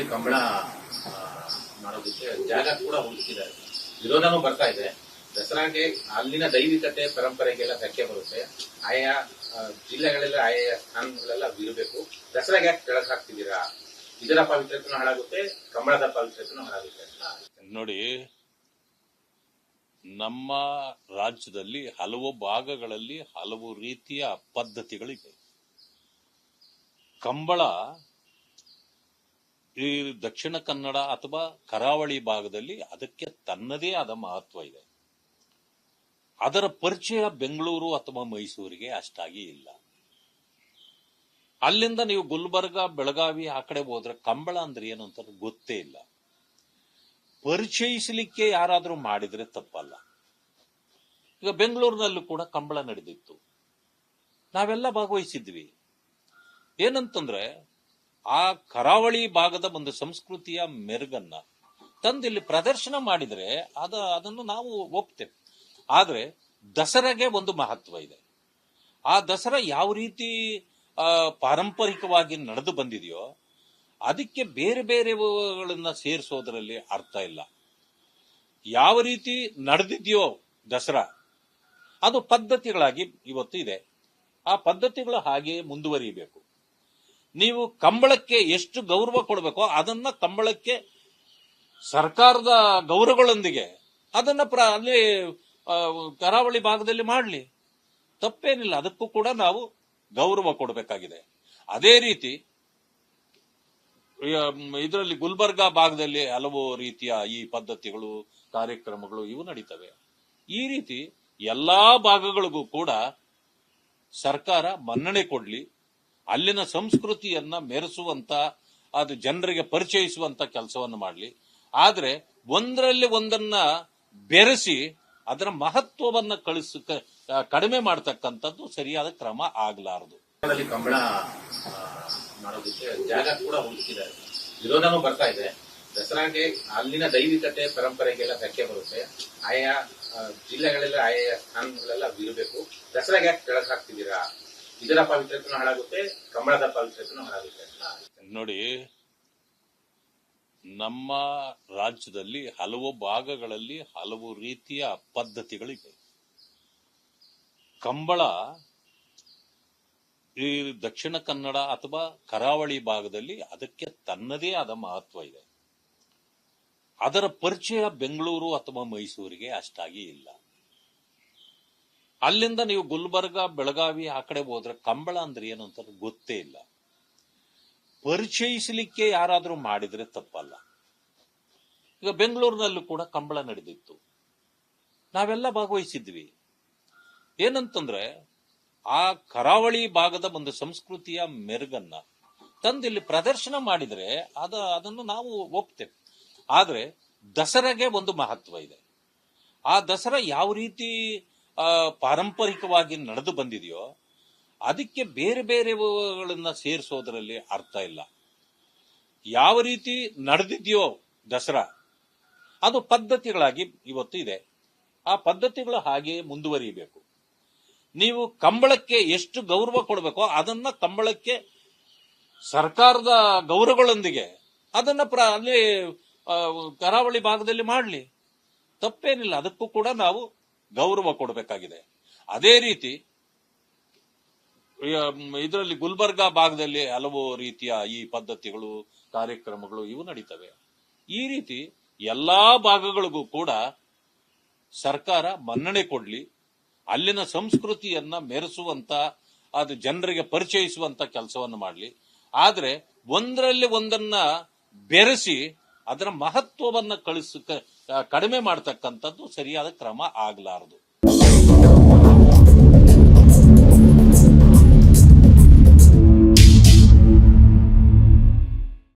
ದಸರಾದಲ್ಲಿ ಕಂಬಳ ಮಾಡೋದಕ್ಕೆ ಜಾಗ ಕೂಡ ಹುಡುಕಿದ್ದಾರೆ. ವಿರೋಧನೂ ಬರ್ತಾ ಇದೆ. ದಸರಾಗೆ ಅಲ್ಲಿನ ದೈವಿಕತೆ ಪರಂಪರೆಗೆಲ್ಲ ಧಕ್ಕೆ ಬರುತ್ತೆ. ಆಯಾ ಜಿಲ್ಲೆಗಳೆಲ್ಲ ಆಯಾ ಸ್ಥಾನಗಳೆಲ್ಲ ಬೀಳಬೇಕು. ದಸರಾಗೆ ಯಾಕೆ ಕೆಳಗೆ ಹಾಕ್ತಿದ್ದೀರಾ? ಇದರ ಪವಿತ್ರತೆನೂ ಹಾಳಾಗುತ್ತೆ, ಕಂಬಳದ ಪವಿತ್ರತೆನೂ ಹಾಳಾಗುತ್ತೆ. ನೋಡಿ, ನಮ್ಮ ರಾಜ್ಯದಲ್ಲಿ ಹಲವು ಭಾಗಗಳಲ್ಲಿ ಹಲವು ರೀತಿಯ ಪದ್ಧತಿಗಳಿವೆ. ಕಂಬಳ ಈ ದಕ್ಷಿಣ ಕನ್ನಡ ಅಥವಾ ಕರಾವಳಿ ಭಾಗದಲ್ಲಿ ಅದಕ್ಕೆ ತನ್ನದೇ ಆದ ಮಹತ್ವ ಇದೆ. ಅದರ ಪರಿಚಯ ಬೆಂಗಳೂರು ಅಥವಾ ಮೈಸೂರಿಗೆ ಅಷ್ಟಾಗಿ ಇಲ್ಲ. ಅಲ್ಲಿಂದ ನೀವು ಗುಲ್ಬರ್ಗ, ಬೆಳಗಾವಿ ಆ ಕಡೆ ಹೋದ್ರೆ ಕಂಬಳ ಅಂದ್ರೆ ಏನು ಅಂತ ಗೊತ್ತೇ ಇಲ್ಲ. ಪರಿಚಯಿಸಲಿಕ್ಕೆ ಯಾರಾದ್ರೂ ಮಾಡಿದ್ರೆ ತಪ್ಪಲ್ಲ. ಈಗ ಬೆಂಗಳೂರಿನಲ್ಲೂ ಕೂಡ ಕಂಬಳ ನಡೆದಿತ್ತು, ನಾವೆಲ್ಲ ಭಾಗವಹಿಸಿದ್ವಿ. ಏನಂತಂದ್ರೆ ಆ ಕರಾವಳಿ ಭಾಗದ ಒಂದು ಸಂಸ್ಕೃತಿಯ ಮೆರುಗನ್ನ ತಂದಿಲ್ಲಿ ಪ್ರದರ್ಶನ ಮಾಡಿದ್ರೆ ಅದನ್ನು ನಾವು ಒಪ್ತೇವೆ. ಆದ್ರೆ ದಸರಾಗೆ ಒಂದು ಮಹತ್ವ ಇದೆ. ಆ ದಸರಾ ಯಾವ ರೀತಿ ಪಾರಂಪರಿಕವಾಗಿ ನಡೆದು ಬಂದಿದೆಯೋ ಅದಕ್ಕೆ ಬೇರೆ ಬೇರೆಗಳನ್ನ ಸೇರಿಸೋದ್ರಲ್ಲಿ ಅರ್ಥ ಇಲ್ಲ. ಯಾವ ರೀತಿ ನಡೆದಿದೆಯೋ ದಸರಾ ಅದು ಪದ್ಧತಿಗಳಾಗಿ ಇವತ್ತು ಇದೆ. ಆ ಪದ್ಧತಿಗಳು ಹಾಗೆ ಮುಂದುವರಿಯಬೇಕು. ನೀವು ಕಂಬಳಕ್ಕೆ ಎಷ್ಟು ಗೌರವ ಕೊಡಬೇಕೋ ಅದನ್ನ ಕಂಬಳಕ್ಕೆ ಸರ್ಕಾರದ ಗೌರವಗಳೊಂದಿಗೆ ಅದನ್ನ ಅಲ್ಲಿ ಕರಾವಳಿ ಭಾಗದಲ್ಲಿ ಮಾಡಲಿ, ತಪ್ಪೇನಿಲ್ಲ. ಅದಕ್ಕೂ ಕೂಡ ನಾವು ಗೌರವ ಕೊಡಬೇಕಾಗಿದೆ. ಅದೇ ರೀತಿ ಇದರಲ್ಲಿ ಗುಲ್ಬರ್ಗಾ ಭಾಗದಲ್ಲಿ ಹಲವು ರೀತಿಯ ಈ ಪದ್ಧತಿಗಳು, ಕಾರ್ಯಕ್ರಮಗಳು ಇವು ನಡೀತವೆ. ಈ ರೀತಿ ಎಲ್ಲಾ ಭಾಗಗಳಿಗೂ ಕೂಡ ಸರ್ಕಾರ ಮನ್ನಣೆ ಕೊಡ್ಲಿ, ಅಲ್ಲಿನ ಸಂಸ್ಕೃತಿಯನ್ನ ಮೆರೆಸುವಂತ, ಅದು ಜನರಿಗೆ ಪರಿಚಯಿಸುವಂತ ಕೆಲಸವನ್ನು ಮಾಡಲಿ. ಆದ್ರೆ ಒಂದರಲ್ಲಿ ಒಂದನ್ನ ಬೆರೆಸಿ ಅದರ ಮಹತ್ವವನ್ನ ಕಡಿಮೆ ಮಾಡತಕ್ಕಂಥದ್ದು ಸರಿಯಾದ ಕ್ರಮ ಆಗಲಾರದು. ಕಂಬಳ ಮಾಡೋದಕ್ಕೆ ಜಾಗ ಕೂಡ ಹುಡುಕಿದ್ದಾರೆ. ವಿರೋಧನೂ ಬರ್ತಾ ಇದೆ. ದಸರಾಗೆ ಅಲ್ಲಿನ ದೈವಿಕತೆ ಪರಂಪರೆಗೆಲ್ಲ ಧಕ್ಕೆ ಬರುತ್ತೆ. ಆಯಾ ಜಿಲ್ಲೆಗಳೆಲ್ಲ ಆಯಾ ಸ್ಥಾನಗಳೆಲ್ಲ ಬೀಳಬೇಕು. ದಸರಾಗೆ ಯಾಕೆ ಕೆಳಗೆ ಹಾಕ್ತಿದ್ದೀರಾ? ಇದರ ಪವಿತ್ರತೆನೂ ಹಾಳಾಗುತ್ತೆ, ಕಂಬಳದ ಪವಿತ್ರತೆನೂ ಹಾಳಾಗುತ್ತೆ. ನೋಡಿ, ನಮ್ಮ ರಾಜ್ಯದಲ್ಲಿ ಹಲವು ಭಾಗಗಳಲ್ಲಿ ಹಲವು ರೀತಿಯ ಪದ್ಧತಿಗಳಿವೆ. ಕಂಬಳ ಈ ದಕ್ಷಿಣ ಕನ್ನಡ ಅಥವಾ ಕರಾವಳಿ ಭಾಗದಲ್ಲಿ ಅದಕ್ಕೆ ತನ್ನದೇ ಆದ ಮಹತ್ವ ಇದೆ. ಅದರ ಪರಿಚಯ ಬೆಂಗಳೂರು ಅಥವಾ ಮೈಸೂರಿಗೆ ಅಷ್ಟಾಗಿ ಇಲ್ಲ. ಅಲ್ಲಿಂದ ನೀವು ಗುಲ್ಬರ್ಗ, ಬೆಳಗಾವಿ ಆ ಕಡೆ ಹೋದ್ರೆ ಕಂಬಳ ಅಂದ್ರೆ ಏನು ಅಂತ ಗೊತ್ತೇ ಇಲ್ಲ. ಪರಿಚಯಿಸಲಿಕ್ಕೆ ಯಾರಾದ್ರೂ ಮಾಡಿದ್ರೆ ತಪ್ಪಲ್ಲ. ಈಗ ಬೆಂಗಳೂರಿನಲ್ಲೂ ಕೂಡ ಕಂಬಳ ನಡೆದಿತ್ತು, ನಾವೆಲ್ಲ ಭಾಗವಹಿಸಿದ್ವಿ. ಏನಂತಂದ್ರೆ ಆ ಕರಾವಳಿ ಭಾಗದ ಒಂದು ಸಂಸ್ಕೃತಿಯ ಮೆರುಗನ್ನ ತಂದಿಲ್ಲಿ ಪ್ರದರ್ಶನ ಮಾಡಿದ್ರೆ ಅದನ್ನು ನಾವು ಒಪ್ತೇವೆ. ಆದ್ರೆ ದಸರಾಗೆ ಒಂದು ಮಹತ್ವ ಇದೆ. ಆ ದಸರಾ ಯಾವ ರೀತಿ ಪಾರಂಪರಿಕವಾಗಿ ನಡೆದು ಬಂದಿದೆಯೋ ಅದಕ್ಕೆ ಬೇರೆ ಬೇರೆಗಳನ್ನ ಸೇರಿಸೋದ್ರಲ್ಲಿ ಅರ್ಥ ಇಲ್ಲ. ಯಾವ ರೀತಿ ನಡೆದಿದೆಯೋ ದಸರಾ ಅದು ಪದ್ಧತಿಗಳಾಗಿ ಇವತ್ತು ಇದೆ. ಆ ಪದ್ಧತಿಗಳು ಹಾಗೆ ಮುಂದುವರಿಯಬೇಕು. ನೀವು ಕಂಬಳಕ್ಕೆ ಎಷ್ಟು ಗೌರವ ಕೊಡಬೇಕೋ ಅದನ್ನ ಕಂಬಳಕ್ಕೆ ಸರ್ಕಾರದ ಗೌರವಗಳೊಂದಿಗೆ ಅದನ್ನ ಅಲ್ಲಿ ಕರಾವಳಿ ಭಾಗದಲ್ಲಿ ಮಾಡಲಿ, ತಪ್ಪೇನಿಲ್ಲ. ಅದಕ್ಕೂ ಕೂಡ ನಾವು ಗೌರವ ಕೊಡಬೇಕಾಗಿದೆ. ಅದೇ ರೀತಿ ಇದರಲ್ಲಿ ಗುಲ್ಬರ್ಗಾ ಭಾಗದಲ್ಲಿ ಹಲವು ರೀತಿಯ ಈ ಪದ್ಧತಿಗಳು, ಕಾರ್ಯಕ್ರಮಗಳು ಇವು ನಡೀತವೆ. ಈ ರೀತಿ ಎಲ್ಲಾ ಭಾಗಗಳಿಗೂ ಕೂಡ ಸರ್ಕಾರ ಮನ್ನಣೆ ಕೊಡ್ಲಿ, ಅಲ್ಲಿನ ಸಂಸ್ಕೃತಿಯನ್ನ ಮೆರೆಸುವಂತ, ಅದು ಜನರಿಗೆ ಪರಿಚಯಿಸುವಂತ ಕೆಲಸವನ್ನು ಮಾಡಲಿ. ಆದ್ರೆ ಒಂದರಲ್ಲಿ ಒಂದನ್ನ ಬೆರೆಸಿ ಅದರ ಮಹತ್ವವನ್ನ ಕಡಿಮೆ ಮಾಡತಕ್ಕಂಥದ್ದು ಸರಿಯಾದ ಕ್ರಮ ಆಗಲಾರದು.